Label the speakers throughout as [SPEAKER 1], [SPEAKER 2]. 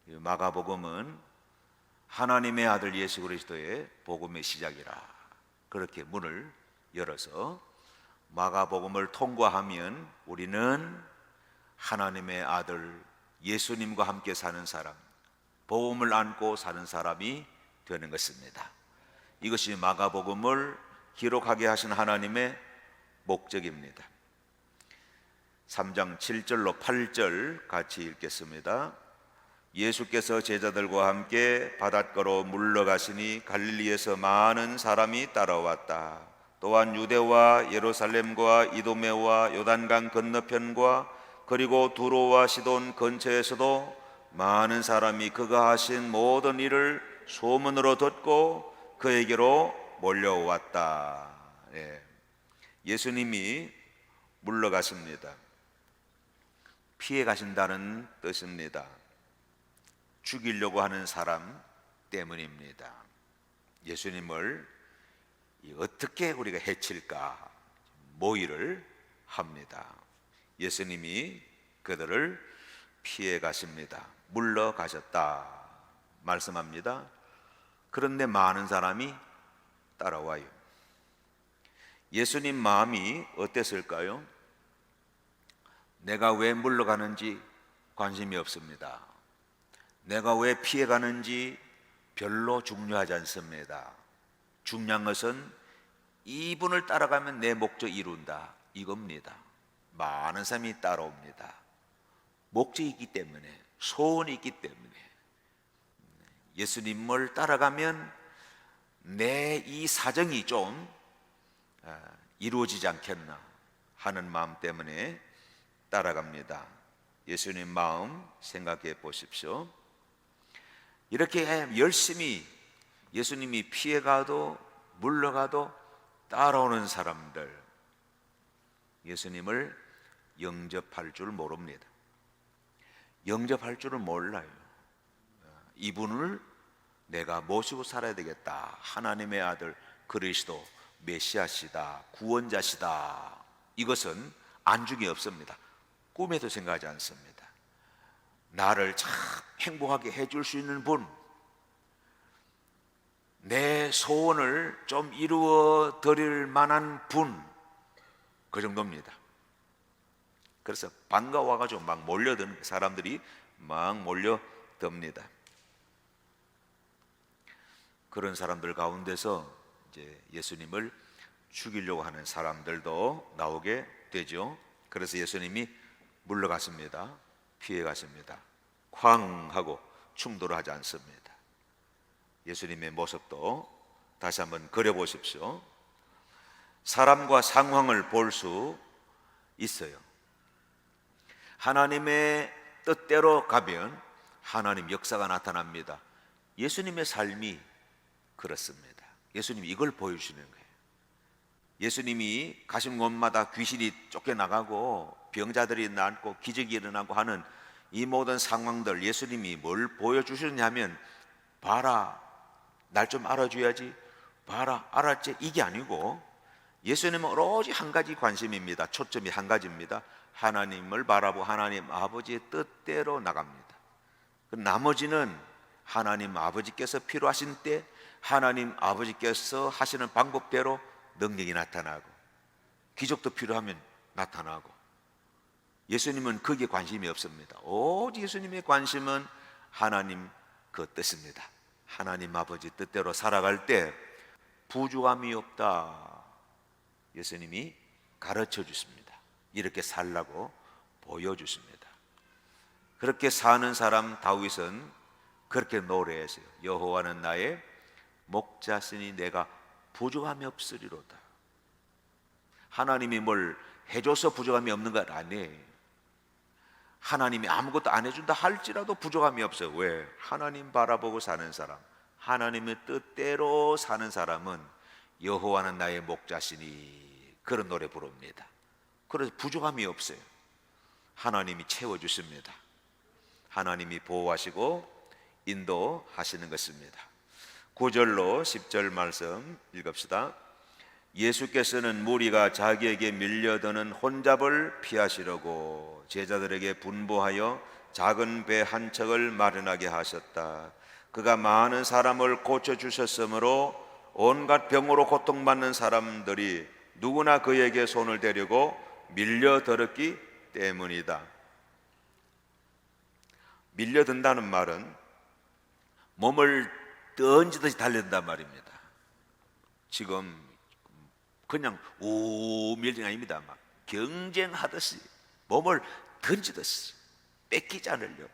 [SPEAKER 1] 마가복음은 하나님의 아들 예수 그리스도의 복음의 시작이라 그렇게 문을 열어서 마가복음을 통과하면 우리는 하나님의 아들 예수님과 함께 사는 사람, 복음을 안고 사는 사람이 되는 것입니다. 이것이 마가복음을 기록하게 하신 하나님의 목적입니다. 3장 7절로 8절 같이 읽겠습니다. 예수께서 제자들과 함께 바닷가로 물러가시니 갈릴리에서 많은 사람이 따라왔다. 또한 유대와 예루살렘과 이두메와 요단강 건너편과 그리고 두로와 시돈 근처에서도 많은 사람이 그가 하신 모든 일을 소문으로 듣고 그에게로 몰려왔다. 예수님이 물러가십니다. 피해 가신다는 뜻입니다. 죽이려고 하는 사람 때문입니다. 예수님을 어떻게 우리가 해칠까 모의를 합니다. 예수님이 그들을 피해 가십니다. 물러가셨다 말씀합니다. 그런데 많은 사람이 따라와요. 예수님 마음이 어땠을까요? 내가 왜 물러가는지 관심이 없습니다. 내가 왜 피해가는지 별로 중요하지 않습니다. 중요한 것은 이분을 따라가면 내 목적 이룬다 이겁니다. 많은 사람이 따라옵니다. 목적이 있기 때문에, 소원이 있기 때문에. 예수님을 따라가면 내 이 사정이 좀 이루어지지 않겠나 하는 마음 때문에 따라갑니다. 예수님 마음 생각해 보십시오. 이렇게 열심히 예수님이 피해가도 물러가도 따라오는 사람들, 예수님을 영접할 줄 모릅니다. 영접할 줄을 몰라요. 이분을 내가 모시고 살아야 되겠다. 하나님의 아들 그리스도 메시아시다, 구원자시다. 이것은 안중에 없습니다. 꿈에도 생각하지 않습니다. 나를 참 행복하게 해줄 수 있는 분, 내 소원을 좀 이루어 드릴 만한 분, 그 정도입니다. 그래서 반가워가지고 막 몰려드는 사람들이 막 몰려듭니다. 그런 사람들 가운데서 이제 예수님을 죽이려고 하는 사람들도 나오게 되죠. 그래서 예수님이 물러갔습니다. 피해 가십니다. 쾅 하고 충돌을 하지 않습니다. 예수님의 모습도 다시 한번 그려보십시오. 사람과 상황을 볼 수 있어요. 하나님의 뜻대로 가면 하나님 역사가 나타납니다. 예수님의 삶이 그렇습니다. 예수님이 이걸 보여주시는 거예요. 예수님이 가신 곳마다 귀신이 쫓겨나가고 병자들이 낫고 기적이 일어나고 하는 이 모든 상황들, 예수님이 뭘 보여주시느냐면, 봐라, 날 좀 알아줘야지, 봐라, 알았지, 이게 아니고 예수님은 오로지 한 가지 관심입니다. 초점이 한 가지입니다. 하나님을 바라보고 하나님 아버지의 뜻대로 나갑니다. 나머지는 하나님 아버지께서 필요하신 때 하나님 아버지께서 하시는 방법대로 능력이 나타나고 기적도 필요하면 나타나고, 예수님은 거기에 관심이 없습니다. 오직 예수님의 관심은 하나님 그 뜻입니다. 하나님 아버지 뜻대로 살아갈 때 부족함이 없다. 예수님이 가르쳐 주십니다. 이렇게 살라고 보여주십니다. 그렇게 사는 사람 다윗은 그렇게 노래했어요. 여호와는 나의 목자시니 내가 부족함이 없으리로다. 하나님이 뭘 해줘서 부족함이 없는 것 아니에요. 하나님이 아무것도 안 해준다 할지라도 부족함이 없어요. 왜? 하나님 바라보고 사는 사람, 하나님의 뜻대로 사는 사람은 여호와는 나의 목자시니 그런 노래 부릅니다. 그래서 부족함이 없어요. 하나님이 채워주십니다. 하나님이 보호하시고 인도하시는 것입니다. 9절로 10절 말씀 읽읍시다. 예수께서는 무리가 자기에게 밀려드는 혼잡을 피하시려고 제자들에게 분부하여 작은 배 한 척을 마련하게 하셨다. 그가 많은 사람을 고쳐주셨으므로 온갖 병으로 고통받는 사람들이 누구나 그에게 손을 대려고 밀려들었기 때문이다. 밀려든다는 말은 몸을 던지듯이 달려든단 말입니다. 지금 그냥 오 밀ling 아닙니다. 막 경쟁하듯이 몸을 던지듯이 뺏기지 않으려고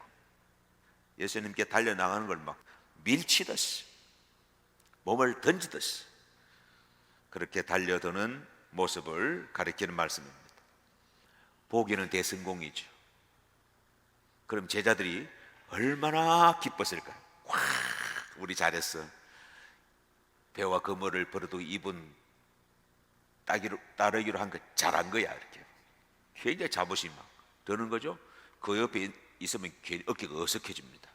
[SPEAKER 1] 예수님께 달려나가는 걸 막 밀치듯이 몸을 던지듯이 그렇게 달려드는 모습을 가리키는 말씀입니다. 보기는 대성공이죠. 그럼 제자들이 얼마나 기뻤을까요? 와, 우리 잘했어. 배와 그물을 버려도 입은 따르기로 한 거 잘한 거야. 이렇게 굉장히 자부심이 막 드는 거죠. 그 옆에 있으면 괜히 어깨가 어색해집니다.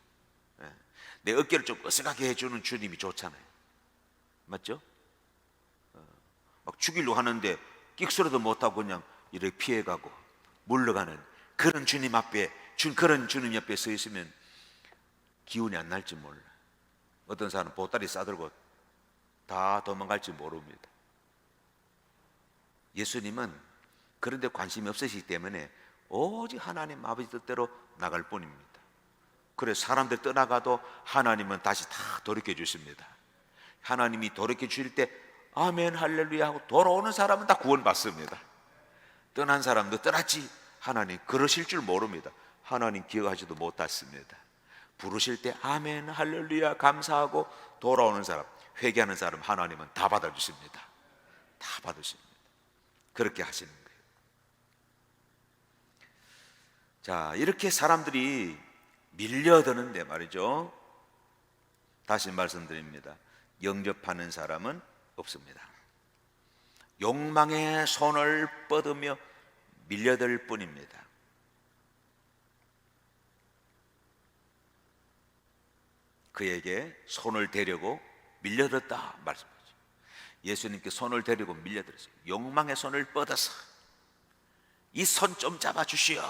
[SPEAKER 1] 내 어깨를 좀 어색하게 해주는 주님이 좋잖아요. 맞죠? 막 죽이려고 하는데 끽소리도 못하고 그냥 이렇게 피해가고 물러가는 그런 주님 앞에, 그런 주님 옆에 서 있으면 기운이 안 날지 몰라. 어떤 사람은 보따리 싸들고 다 도망갈지 모릅니다. 예수님은 그런 데 관심이 없으시기 때문에 오직 하나님 아버지 뜻대로 나갈 뿐입니다. 그래서 사람들 떠나가도 하나님은 다시 다 돌이켜 주십니다. 하나님이 돌이켜 주실 때 아멘 할렐루야 하고 돌아오는 사람은 다 구원받습니다. 떠난 사람도 떠났지 하나님 그러실 줄 모릅니다. 하나님 기억하지도 못했습니다. 부르실 때 아멘 할렐루야 감사하고 돌아오는 사람, 회개하는 사람 하나님은 다 받아주십니다. 다 받으십니다. 그렇게 하시는 거예요. 자, 이렇게 사람들이 밀려드는데 말이죠, 다시 말씀드립니다. 영접하는 사람은 없습니다. 욕망의 손을 뻗으며 밀려들 뿐입니다. 그에게 손을 대려고 밀려들었다 말씀하죠. 예수님께 손을 대려고 밀려들었어요. 욕망의 손을 뻗어서 이 손 좀 잡아주시오.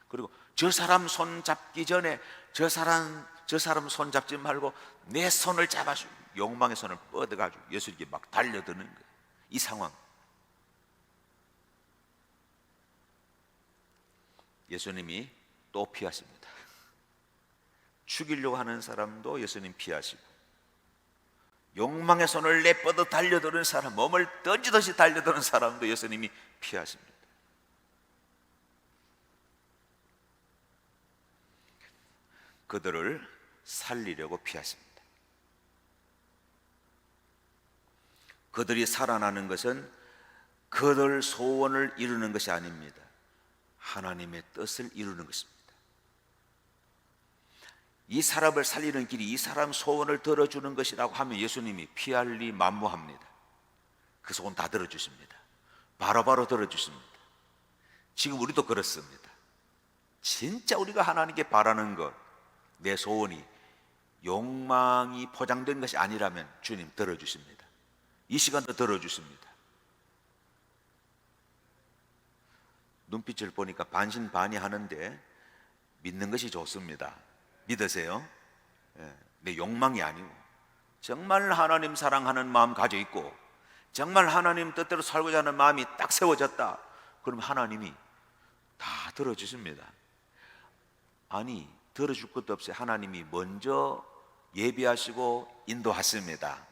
[SPEAKER 1] 그리고 저 사람 손 잡기 전에 저 사람 손 잡지 말고 내 손을 잡아주고 욕망의 손을 뻗어가지고 예수님께 막 달려드는 거예요. 이 상황. 예수님이 또 피하십니다. 죽이려고 하는 사람도 예수님 피하시고, 욕망의 손을 내뻗어 달려드는 사람, 몸을 던지듯이 달려드는 사람도 예수님이 피하십니다. 그들을 살리려고 피하십니다. 그들이 살아나는 것은 그들 소원을 이루는 것이 아닙니다. 하나님의 뜻을 이루는 것입니다. 이 사람을 살리는 길이 이 사람 소원을 들어주는 것이라고 하면 예수님이 피할 리 만무합니다. 그 소원 다 들어주십니다. 바로바로 들어주십니다. 지금 우리도 그렇습니다. 진짜 우리가 하나님께 바라는 것, 내 소원이 욕망이 포장된 것이 아니라면 주님 들어주십니다. 이 시간도 들어주십니다. 눈빛을 보니까 반신반의하는데 믿는 것이 좋습니다. 믿으세요? 내 욕망이 아니고 정말 하나님 사랑하는 마음 가지고 있고 정말 하나님 뜻대로 살고자 하는 마음이 딱 세워졌다. 그럼 하나님이 다 들어주십니다. 아니, 들어줄 것도 없이 하나님이 먼저 예비하시고 인도하십니다.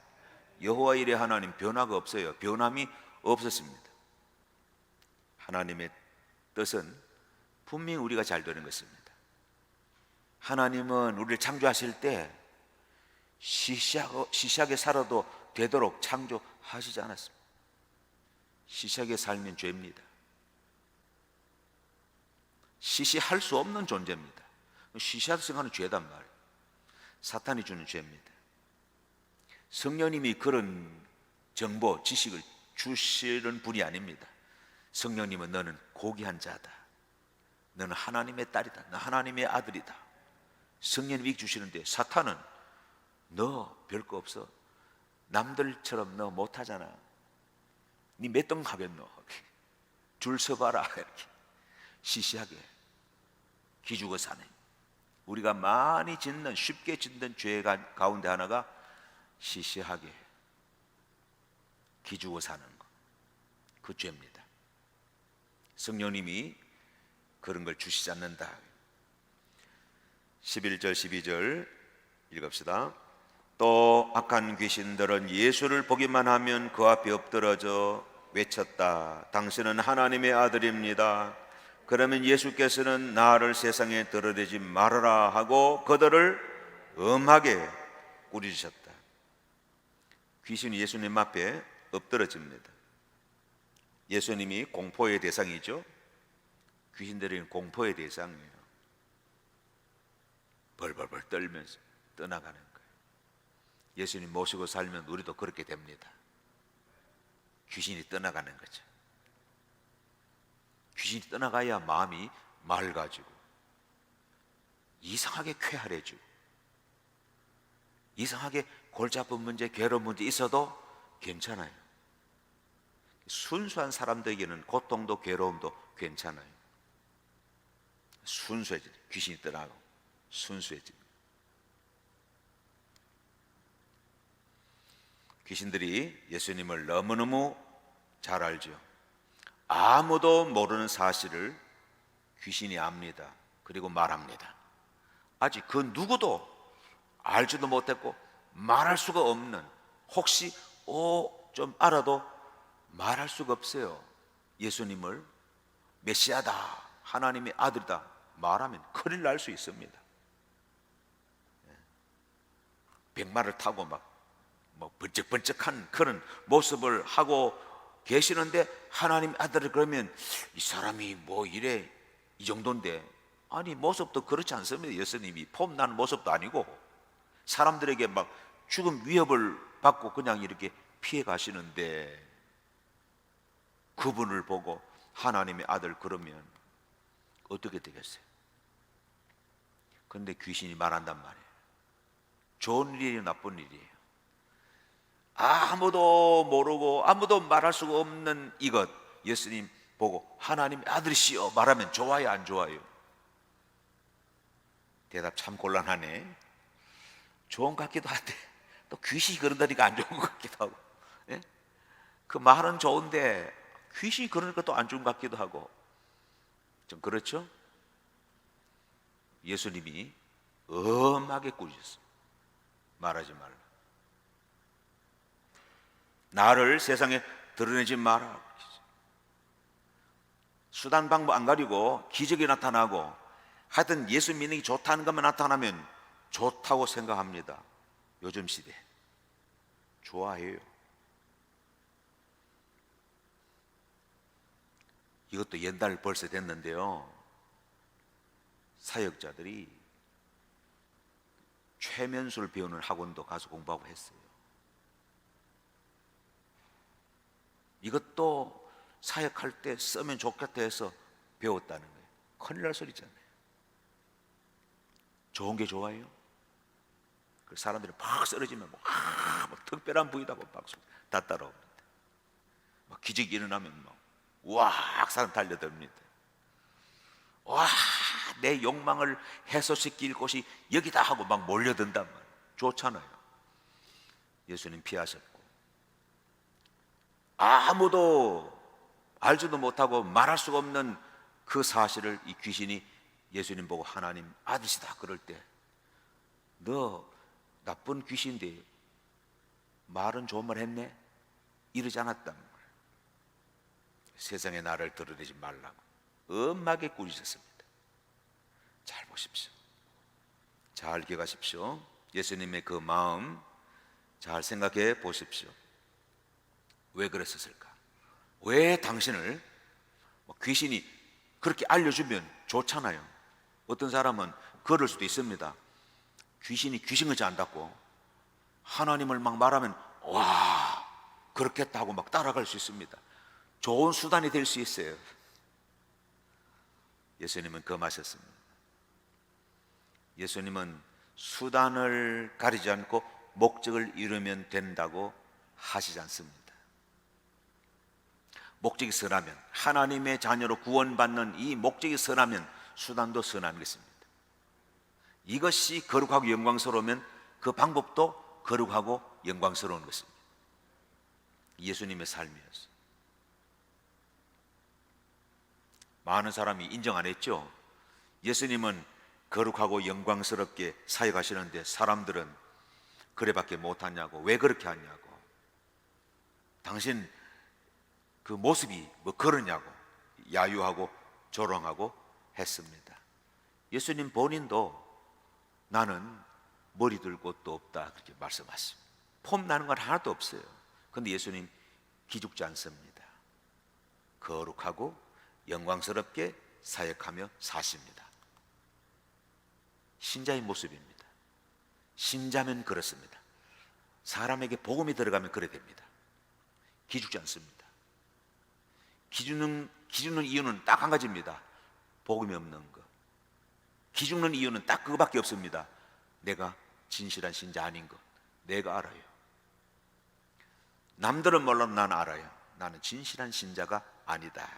[SPEAKER 1] 여호와 일의 하나님 변화가 없어요. 변함이 없었습니다. 하나님의 뜻은 분명히 우리가 잘 되는 것입니다. 하나님은 우리를 창조하실 때 시시하게 살아도 되도록 창조하시지 않았습니다. 시시하게 살면 죄입니다. 시시할 수 없는 존재입니다. 시시하게 생각하는 죄단 말이에요. 사탄이 주는 죄입니다. 성령님이 그런 정보, 지식을 주시는 분이 아닙니다. 성령님은 너는 고귀한 자다. 너는 하나님의 딸이다. 너 하나님의 아들이다. 성령님이 주시는데 사탄은 너 별거 없어. 남들처럼 너 못하잖아. 니 몇 등 하겠노? 줄 서봐라. 이렇게 시시하게 기죽어 사는, 우리가 많이 짓는, 쉽게 짓는 죄 가운데 하나가 시시하게 기죽어 사는 것, 그 죄입니다. 성령님이 그런 걸 주시지 않는다. 11절 12절 읽읍시다. 또 악한 귀신들은 예수를 보기만 하면 그 앞에 엎드러져 외쳤다. 당신은 하나님의 아들입니다. 그러면 예수께서는 나를 세상에 드러내지 말아라 하고 그들을 엄하게 꾸짖으셨다. 귀신이 예수님 앞에 엎드러집니다. 예수님이 공포의 대상이죠. 귀신들은 공포의 대상이에요. 벌벌벌 떨면서 떠나가는 거예요. 예수님 모시고 살면 우리도 그렇게 됩니다. 귀신이 떠나가는 거죠. 귀신이 떠나가야 마음이 맑아지고 이상하게 쾌활해지고 이상하게 골치 아픈 문제, 괴로운 문제 있어도 괜찮아요. 순수한 사람들에게는 고통도 괴로움도 괜찮아요. 순수해져. 귀신이 떠나고 순수해집니다. 귀신들이 예수님을 너무너무 잘 알죠. 아무도 모르는 사실을 귀신이 압니다. 그리고 말합니다. 아직 그 누구도 알지도 못했고 말할 수가 없는, 혹시 좀 알아도 말할 수가 없어요. 예수님을 메시아다, 하나님의 아들이다 말하면 큰일 날 수 있습니다. 백마를 타고 막 번쩍번쩍한 그런 모습을 하고 계시는데 하나님 아들을, 그러면 이 사람이 뭐 이래 이 정도인데, 아니 모습도 그렇지 않습니다. 예수님이 폼나는 모습도 아니고 사람들에게 막 죽음 위협을 받고 그냥 이렇게 피해 가시는데 그분을 보고 하나님의 아들 그러면 어떻게 되겠어요? 그런데 귀신이 말한단 말이에요. 좋은 일이에요, 나쁜 일이에요? 아무도 모르고 아무도 말할 수가 없는 이것, 예수님 보고 하나님의 아들이시여 말하면 좋아요, 안 좋아요? 대답 참 곤란하네. 좋은 것 같기도 한데 또 귀신이 그런다니까 안 좋은 것 같기도 하고, 예? 그 말은 좋은데 귀신이 그러니까 또 안 좋은 것 같기도 하고, 좀 그렇죠? 예수님이 엄하게 꾸짖었어요. 말하지 말라. 나를 세상에 드러내지 마라. 수단 방법 안 가리고 기적이 나타나고 하여튼 예수 믿는 게 좋다는 것만 나타나면 좋다고 생각합니다. 요즘 시대 좋아해요. 이것도 옛날 벌써 됐는데요, 사역자들이 최면술 배우는 학원도 가서 공부하고 했어요. 이것도 사역할 때 쓰면 좋겠다 해서 배웠다는 거예요. 큰일 날 소리잖아요. 좋은 게 좋아요? 그 사람들이 막 쓰러지면 막 특별한 부위다고 박수 다 따라옵니다. 막 기적이 일어나면 막 우악 사람 달려듭니다. 와, 내 욕망을 해소시킬 곳이 여기다 하고 막 몰려든단 말이에요. 좋잖아요. 예수님 피하셨고 아무도 알지도 못하고 말할 수가 없는 그 사실을 이 귀신이 예수님 보고 하나님 아들이시다 그럴 때, 너 나쁜 귀신인데 말은 좋은 말 했네? 이러지 않았단 말이에요. 세상에 나를 드러내지 말라고 엄하게 꾸짖었습니다. 잘 보십시오. 잘 기억하십시오. 예수님의 그 마음 잘 생각해 보십시오. 왜 그랬었을까? 왜 당신을 귀신이 그렇게 알려주면 좋잖아요. 어떤 사람은 그럴 수도 있습니다. 귀신이 귀신같이 안닿고 하나님을 막 말하면 와 그렇겠다 하고 막 따라갈 수 있습니다. 좋은 수단이 될 수 있어요. 예수님은 금하셨습니다. 예수님은 수단을 가리지 않고 목적을 이루면 된다고 하시지 않습니다. 목적이 선하면, 하나님의 자녀로 구원받는 이 목적이 선하면 수단도 선한 것입니다. 이것이 거룩하고 영광스러우면 그 방법도 거룩하고 영광스러운 것입니다. 예수님의 삶이었어요. 많은 사람이 인정 안 했죠. 예수님은 거룩하고 영광스럽게 사역하시는데 사람들은 그래밖에 못하냐고, 왜 그렇게 하냐고, 당신 그 모습이 뭐 그러냐고 야유하고 조롱하고 했습니다. 예수님 본인도 나는 머리 들 곳도 없다 그렇게 말씀하십니다. 폼 나는 건 하나도 없어요. 그런데 예수님 기죽지 않습니다. 거룩하고 영광스럽게 사역하며 사십니다. 신자의 모습입니다. 신자면 그렇습니다. 사람에게 복음이 들어가면 그래 됩니다. 기죽지 않습니다. 기죽는 이유는 딱 한 가지입니다. 복음이 없는 것. 기죽는 이유는 딱 그거밖에 없습니다. 내가 진실한 신자 아닌 것 내가 알아요. 남들은 몰라도 나는 알아요. 나는 진실한 신자가 아니다.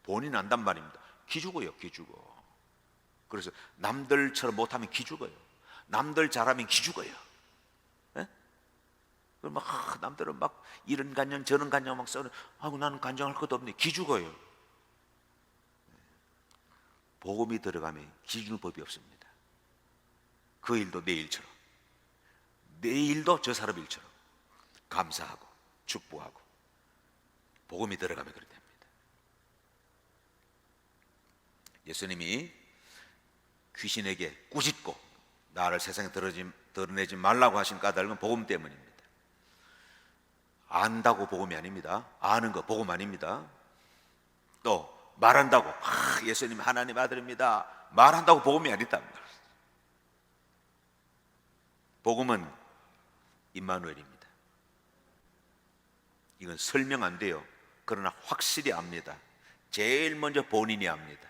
[SPEAKER 1] 본인 안단 말입니다. 기죽어요. 기죽어. 그래서 남들처럼 못하면 기죽어요. 남들 잘하면 기죽어요. 막 남들은 막 이런 간증 저런 간증 막 써는 아이고 나는 간증할 것도 없네. 기죽어요. 복음이 들어가면 기죽는 법이 없습니다. 그 일도 내 일처럼, 내 일도 저 사람 일처럼 감사하고 축복하고 복음이 들어가면 그렇게 됩니다. 예수님이 귀신에게 꾸짖고 나를 세상에 드러내지 말라고 하신 까닭은 복음 때문입니다. 안다고 복음이 아닙니다. 아는 거 복음 아닙니다. 또 말한다고 예수님 하나님 아들입니다 말한다고 복음이 아니다. 복음은 임마누엘입니다. 이건 설명 안 돼요. 그러나 확실히 압니다. 제일 먼저 본인이 압니다.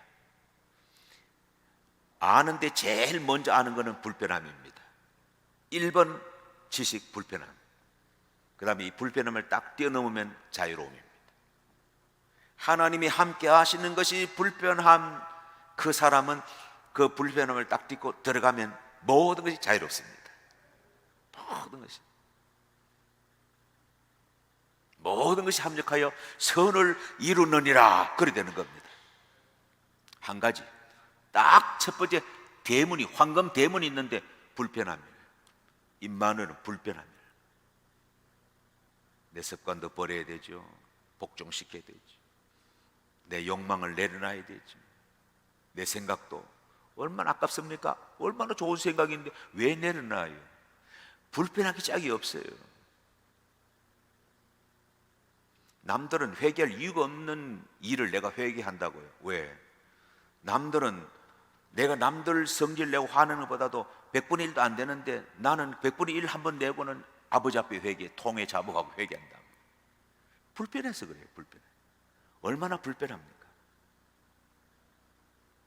[SPEAKER 1] 아는데 제일 먼저 아는 것은 불편함입니다. 1번 지식 불편함. 그 다음에 이 불편함을 딱 뛰어넘으면 자유로움입니다. 하나님이 함께 하시는 것이 불편함. 그 사람은 그 불편함을 딱 딛고 들어가면 모든 것이 자유롭습니다. 모든 것이 합력하여 선을 이루느니라. 그래 되는 겁니다. 한 가지 딱 첫 번째 대문이 황금 대문이 있는데 불편함이에요. 임마누엘은 불편함이에요. 내 습관도 버려야 되죠. 복종시켜야 되죠. 내 욕망을 내려놔야 되죠. 내 생각도 얼마나 아깝습니까? 얼마나 좋은 생각인데 왜 내려놔요? 불편하기 짝이 없어요. 남들은 회개할 이유가 없는 일을 내가 회개한다고요. 왜? 남들은 내가 남들 성질 내고 화내는 것보다도 100분의 1도 안 되는데 나는 100분의 1 한 번 내고는 아버지 앞에 회개, 통에 잡아가고 회개한다. 불편해서 그래요. 불편해. 얼마나 불편합니까?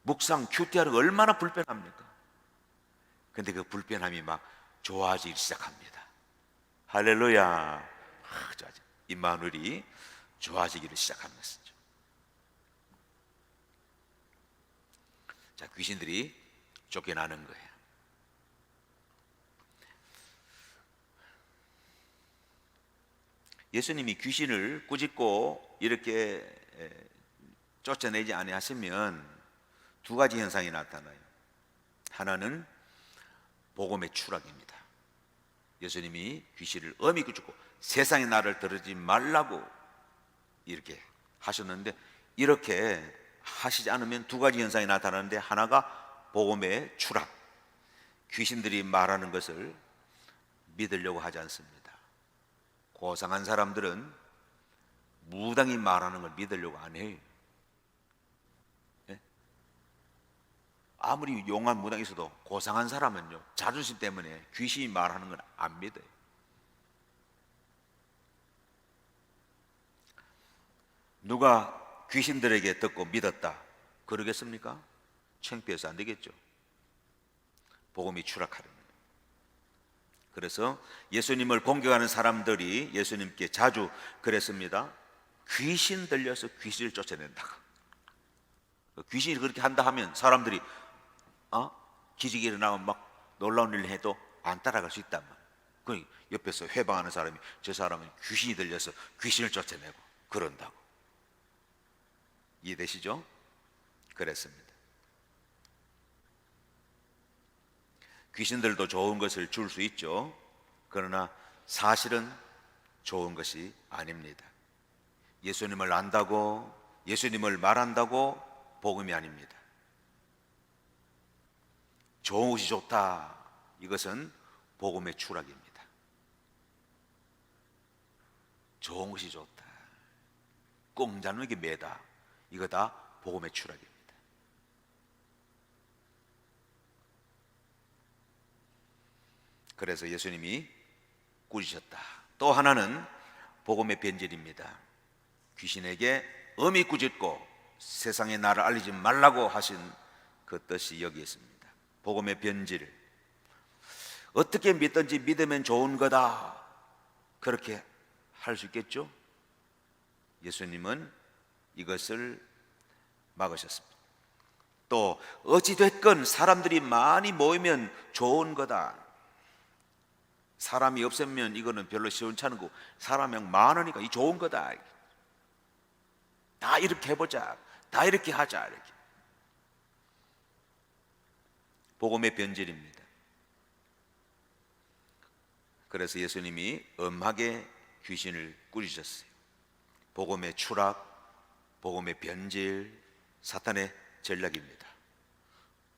[SPEAKER 1] 묵상, 큐티하는 거 얼마나 불편합니까? 근데 그 불편함이 막 좋아지기 시작합니다. 할렐루야. 좋아져. 임마누엘이 좋아지기를 시작하는 것이죠. 자, 귀신들이 쫓겨나는 거예요. 예수님이 귀신을 꾸짖고 이렇게 쫓아내지 아니하시면 두 가지 현상이 나타나요. 하나는 복음의 추락입니다. 예수님이 귀신을 엄히 꾸짖고 세상의 나를 들으지 말라고 이렇게 하셨는데 이렇게 하시지 않으면 두 가지 현상이 나타나는데 하나가 복음의 추락. 귀신들이 말하는 것을 믿으려고 하지 않습니다. 고상한 사람들은 무당이 말하는 걸 믿으려고 안 해요. 네? 아무리 용한 무당이 있어도 고상한 사람은요 자존심 때문에 귀신이 말하는 건 안 믿어요. 누가 귀신들에게 듣고 믿었다 그러겠습니까? 창피해서 안 되겠죠. 복음이 추락하는 거예요. 그래서 예수님을 공격하는 사람들이 예수님께 자주 그랬습니다. 귀신 들려서 귀신을 쫓아낸다. 귀신이 그렇게 한다 하면 사람들이 기적이 일어나면 막 놀라운 일을 해도 안 따라갈 수 있단 말이에요. 그 옆에서 회방하는 사람이 저 사람은 귀신이 들려서 귀신을 쫓아내고 그런다고. 이해되시죠? 그랬습니다. 귀신들도 좋은 것을 줄 수 있죠. 그러나 사실은 좋은 것이 아닙니다. 예수님을 안다고, 예수님을 말한다고 복음이 아닙니다. 좋은 것이 좋다, 이것은 복음의 추락입니다. 좋은 것이 좋다, 꽁자누에게 매다, 이거 다 복음의 추락입니다. 그래서 예수님이 꾸짖으셨다. 또 하나는 복음의 변질입니다. 귀신에게 엄히 꾸짖고 세상에 나를 알리지 말라고 하신 그 뜻이 여기 있습니다. 복음의 변질. 어떻게 믿든지 믿으면 좋은 거다, 그렇게 할 수 있겠죠? 예수님은 이것을 막으셨습니다. 또 어찌됐건 사람들이 많이 모이면 좋은 거다, 사람이 없으면 이거는 별로 시원찮은 거고 사람이 많으니까 이 좋은 거다, 다 이렇게 해보자, 다 이렇게 하자, 이렇게. 복음의 변질입니다. 그래서 예수님이 엄하게 귀신을 꾸짖으셨어요. 복음의 추락, 복음의 변질, 사탄의 전략입니다.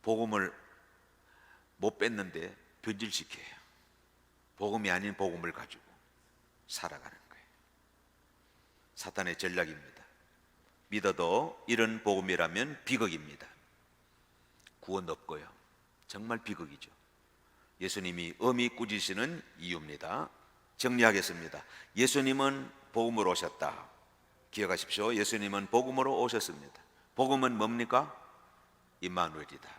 [SPEAKER 1] 복음을 못 뺐는데 변질시켜요. 복음이 아닌 복음을 가지고 살아가는 거예요. 사탄의 전략입니다. 믿어도 이런 복음이라면 비극입니다. 구원 없고요. 정말 비극이죠. 예수님이 엄히 꾸짖으시는 이유입니다. 정리하겠습니다. 예수님은 복음으로 오셨다. 기억하십시오. 예수님은 복음으로 오셨습니다. 복음은 뭡니까? 임마누엘이다.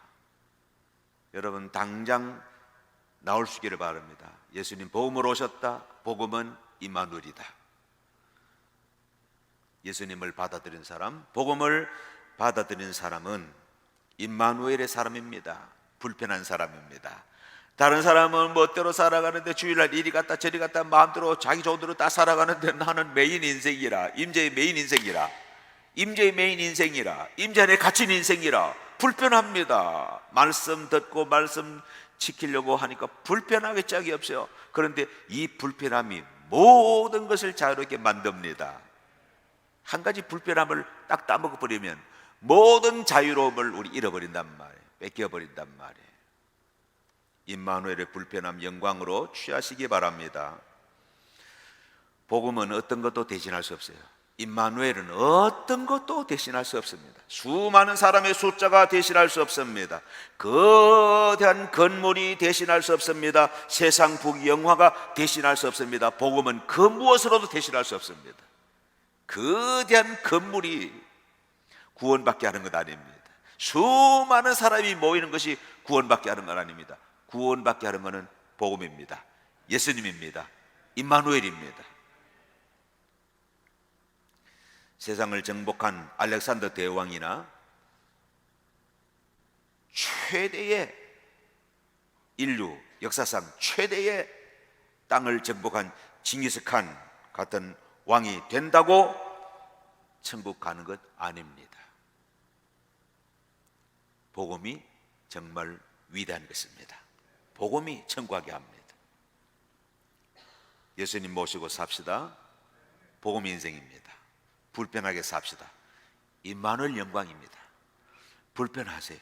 [SPEAKER 1] 여러분 당장 나올 수 있기를 바랍니다. 예수님 복음으로 오셨다. 복음은 임마누엘이다. 예수님을 받아들인 사람, 복음을 받아들인 사람은 임마누엘의 사람입니다. 불편한 사람입니다. 다른 사람은 멋대로 살아가는데 주일날 이리 갔다 저리 갔다 마음대로 자기 좋은 다 살아가는데 나는 메인 인생이라, 임재의 메인 인생이라, 임재의 메인 인생이라, 임재 안에 갇힌 인생이라 불편합니다. 말씀 듣고 말씀 지키려고 하니까 불편하게 짝이 없어요. 그런데 이 불편함이 모든 것을 자유롭게 만듭니다. 한 가지 불편함을 딱 따먹어 버리면 모든 자유로움을 우리 잃어버린단 말이에요. 뺏겨버린단 말이에요. 임마누엘의 불편함 영광으로 취하시기 바랍니다. 복음은 어떤 것도 대신할 수 없어요. 임마누엘은 어떤 것도 대신할 수 없습니다. 수많은 사람의 숫자가 대신할 수 없습니다. 거대한 건물이 대신할 수 없습니다. 세상 부귀영화가 대신할 수 없습니다. 복음은 그 무엇으로도 대신할 수 없습니다. 거대한 건물이 구원받게 하는 것 아닙니다. 수많은 사람이 모이는 것이 구원받게 하는 건 아닙니다. 구원받게 하는 것은 복음입니다. 예수님입니다. 임마누엘입니다. 세상을 정복한 알렉산더 대왕이나 최대의 인류 역사상 최대의 땅을 정복한 징기스칸 같은 왕이 된다고 천국 가는 것 아닙니다. 복음이 정말 위대한 것입니다. 복음이 천국 가게 합니다. 예수님 모시고 삽시다. 복음 인생입니다. 불편하게 삽시다. 임마누엘 영광입니다. 불편하세요.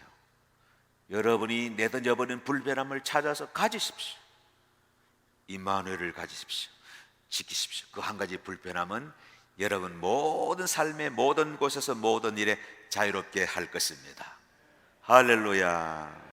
[SPEAKER 1] 여러분이 내던져버린 불편함을 찾아서 가지십시오. 임마누엘을 가지십시오. 지키십시오. 그 한 가지 불편함은 여러분 모든 삶의 모든 곳에서 모든 일에 자유롭게 할 것입니다. 할렐루야.